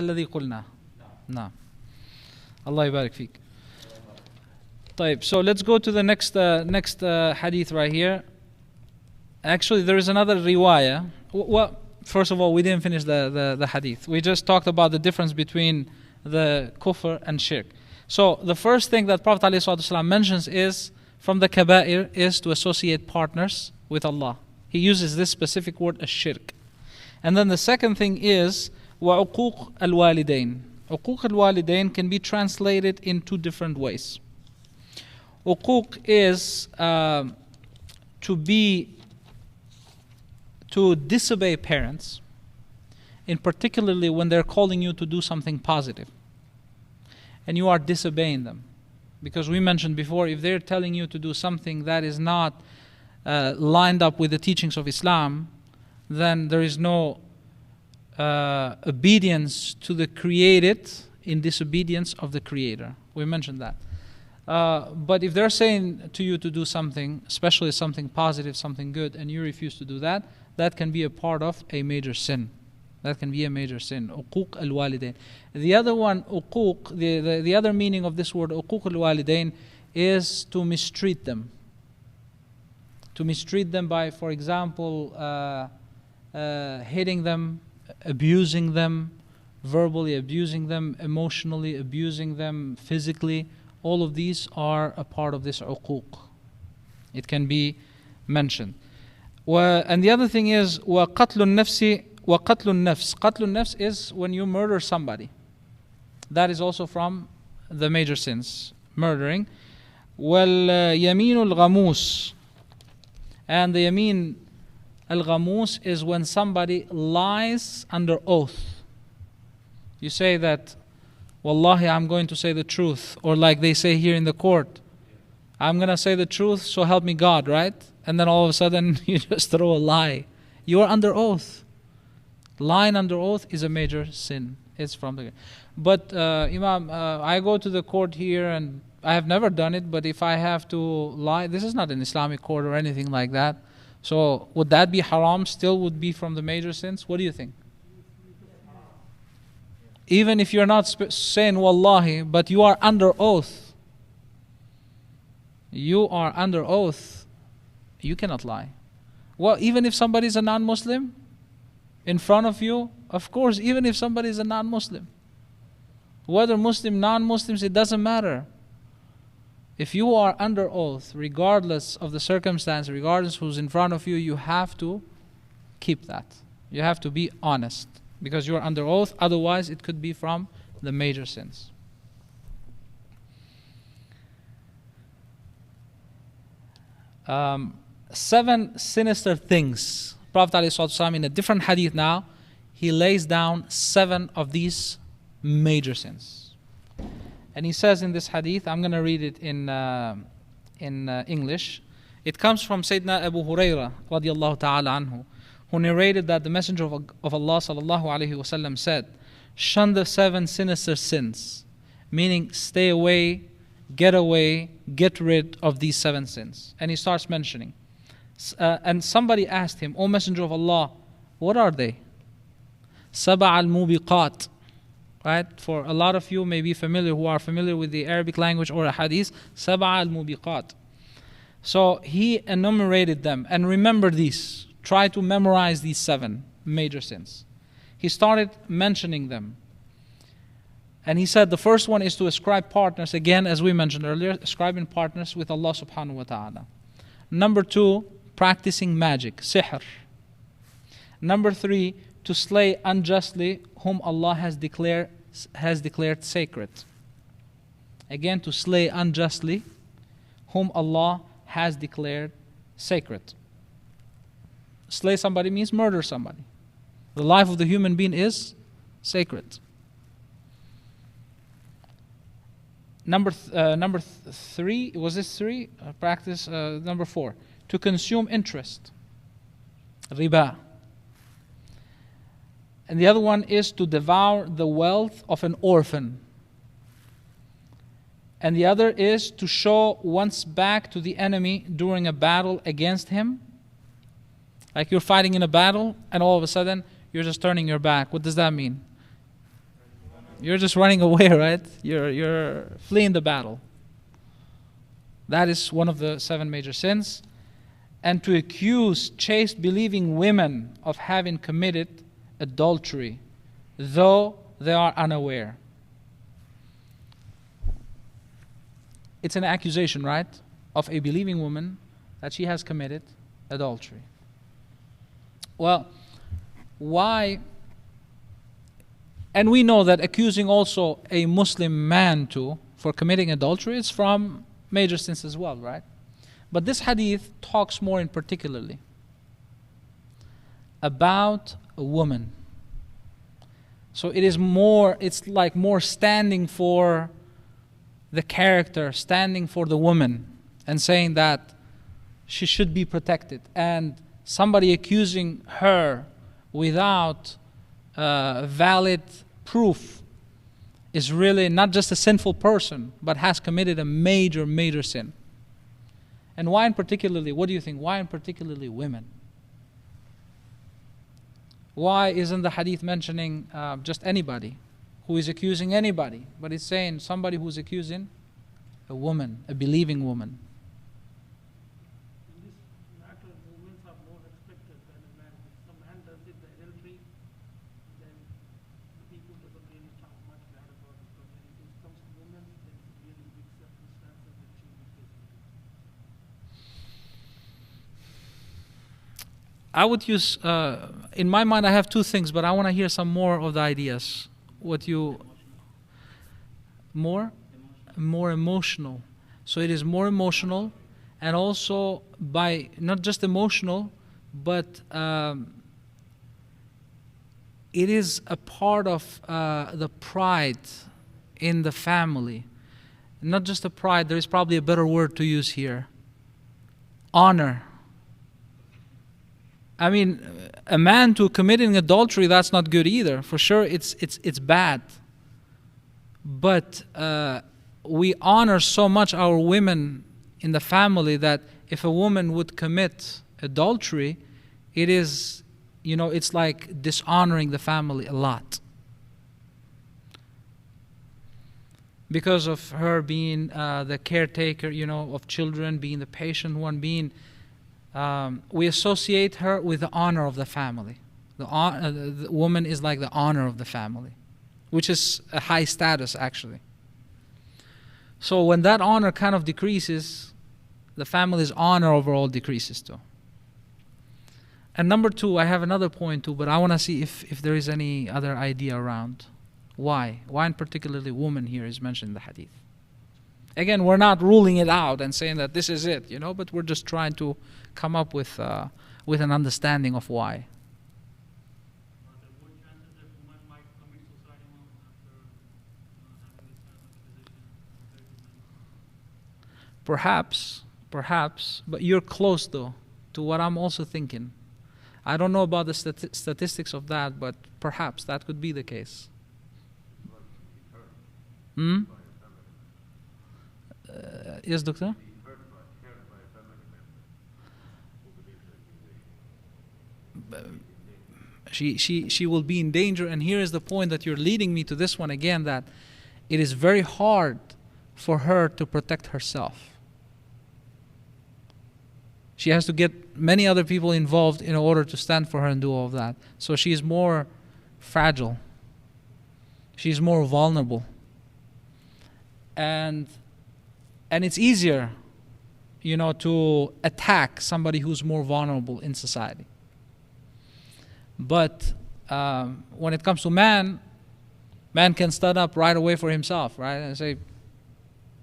الذي قلنا. نعم. Allah يبارك فيك. طيب, so let's go to the next hadith right here. Actually, there is another riwayah. Well, first of all, we didn't finish the hadith. We just talked about the difference between the kufr and shirk. So the first thing that Prophet ﷺ mentions is, from the kaba'ir, is to associate partners with Allah. He uses this specific word as shirk. And then the second thing is وَعُقُوقُ الْوَالِدَيْنِ. Uquq al-walidain can be translated in two different ways. Uquq is to disobey parents, in particularly when they're calling you to do something positive, and you are disobeying them. Because we mentioned before, if they're telling you to do something that is not lined up with the teachings of Islam, then there is no obedience to the created in disobedience of the Creator. We mentioned that. But if they're saying to you to do something, especially something positive, something good, and you refuse to do that, that can be a part of a major sin. That can be a major sin. Uquq al-walidain. The other one, uquq, the other meaning of this word uquq al-walidain is to mistreat them. To mistreat them by, for example, hitting them, abusing them, verbally abusing them, emotionally abusing them, physically. All of these are a part of this uquq. It can be mentioned. And the other thing is وَقَتْلُ النَّفْسِ وَقَتْلُ النَّفْسِ. قَتْلُ النَّفْس is when you murder somebody. That is also from the major sins, murdering. وَالْيَمِينُ الْغَمُوسِ. And the yameen al-ghamus is when somebody lies under oath. You say that, Wallahi, I'm going to say the truth. Or like they say here in the court, I'm going to say the truth, so help me God, right? And then all of a sudden you just throw a lie. You are under oath. Lying under oath is a major sin. It's from the... But Imam, I go to the court here and I have never done it, but if I have to lie, this is not an Islamic court or anything like that. So would that be haram? Still would be from the major sins? What do you think? Even if you're not saying Wallahi, but you are under oath. You are under oath. You cannot lie. Well, even if somebody is a non-Muslim in front of you, of course, even if somebody is a non-Muslim, whether Muslim, non-Muslims, it doesn't matter. If you are under oath, regardless of the circumstance, regardless who's in front of you, you have to keep that. You have to be honest, because you are under oath. Otherwise, it could be from the major sins. Seven sinister things. Prophet ﷺ, in a different hadith now, he lays down 7 of these major sins. And he says in this hadith, I'm going to read it in English. It comes from Sayyidina Abu Hurairah radiallahu ta'ala anhu, who narrated that the Messenger of Allah sallallahu alayhi wasallam said, shun the 7 sinister sins, meaning stay away, get rid of these 7 sins. And he starts mentioning. And somebody asked him, O Messenger of Allah, what are they? Saba al-mubiqat. Right? For a lot of you may be familiar, who are familiar with the Arabic language or a hadith, Saba al-mubiqat. So he enumerated them, and remember these. Try to memorize these 7 major sins. He started mentioning them. And he said the first one is to ascribe partners, again as we mentioned earlier, ascribing partners with Allah subhanahu wa ta'ala. Number 2, practicing magic, sihr. Number 3, to slay unjustly whom Allah has declared sacred. Again, to slay unjustly whom Allah has declared sacred. Slay somebody means murder somebody. The life of the human being is sacred. Number 3, was this 3? Practice number 4, to consume interest, riba. And the other one is to devour the wealth of an orphan. And the other is to show one's back to the enemy during a battle against him. Like you're fighting in a battle and all of a sudden you're just turning your back. What does that mean? You're just running away, right? You're fleeing the battle. That is one of the 7 major sins. And to accuse chaste believing women of having committed adultery, though they are unaware. It's an accusation, right, of a believing woman that she has committed adultery. Well, why? And we know that accusing also a Muslim man too for committing adultery is from major sins as well, right? But this hadith talks more in particularly about a woman. So it is more, it's like more standing for the character, standing for the woman, and saying that she should be protected. And somebody accusing her without valid proof is really not just a sinful person, but has committed a major, major sin. And why in particularly, what do you think? Why in particularly women? Why isn't the hadith mentioning just anybody who is accusing anybody, but it's saying somebody who's accusing a woman, a believing woman? In this matter, women are more expected than a man. If some man does it, the adultery, then the people doesn't really talk much bad about it. But when it comes to women, there's really big circumstances that she will be facing. I would use, in my mind I have 2 things, but I want to hear some more of the ideas. What you, more emotional. So it is more emotional, and also by not just emotional, but it is a part of the pride in the family. Not just the pride, there is probably a better word to use here. Honor. I mean, a man to committing adultery, that's not good either. For sure, it's bad. But we honor so much our women in the family that if a woman would commit adultery, it is, it's like dishonoring the family a lot. Because of her being the caretaker, of children, being the patient one, being... we associate her with the honor of the family. The woman is like the honor of the family, which is a high status actually. So when that honor kind of decreases, the family's honor overall decreases too. And number 2, I have another point too, but I want to see if there is any other idea around. Why in particularly woman here is mentioned in the hadith. Again, we're not ruling it out and saying that this is it, but we're just trying to come up with an understanding of why. There were chances that women might commit suicide after having this kind of accusation. Perhaps, but you're close though to what I'm also thinking. I don't know about the statistics of that, but perhaps that could be the case. Yes, doctor? She will be in danger, and here is the point that you're leading me to this one again, that it is very hard for her to protect herself. She has to get many other people involved in order to stand for her and do all of that. So she is more fragile. She's more vulnerable. And it's easier, to attack somebody who's more vulnerable in society. But when it comes to man can stand up right away for himself, right? And say,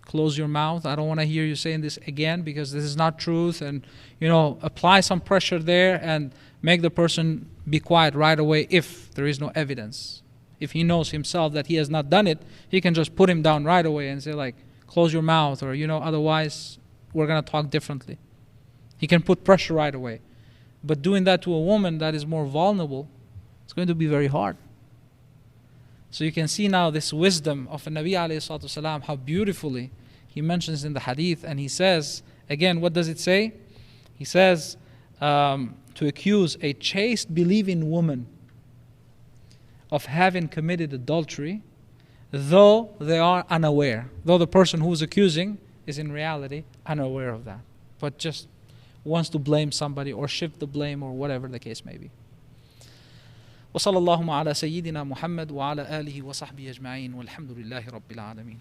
close your mouth. I don't want to hear you saying this again because this is not truth. And, apply some pressure there and make the person be quiet right away if there is no evidence. If he knows himself that he has not done it, he can just put him down right away and say like, close your mouth, or, otherwise we're going to talk differently. He can put pressure right away. But doing that to a woman that is more vulnerable, it's going to be very hard. So you can see now this wisdom of the Nabi alayhi salatu wasalam, how beautifully he mentions in the hadith, and he says, again, what does it say? He says, to accuse a chaste believing woman of having committed adultery, though they are unaware, though the person who is accusing is in reality unaware of that, but just wants to blame somebody or shift the blame or whatever the case may be. وصلى اللهم على سيدنا محمد وعلى آله وصحبه أجمعين والحمد لله رب العالمين.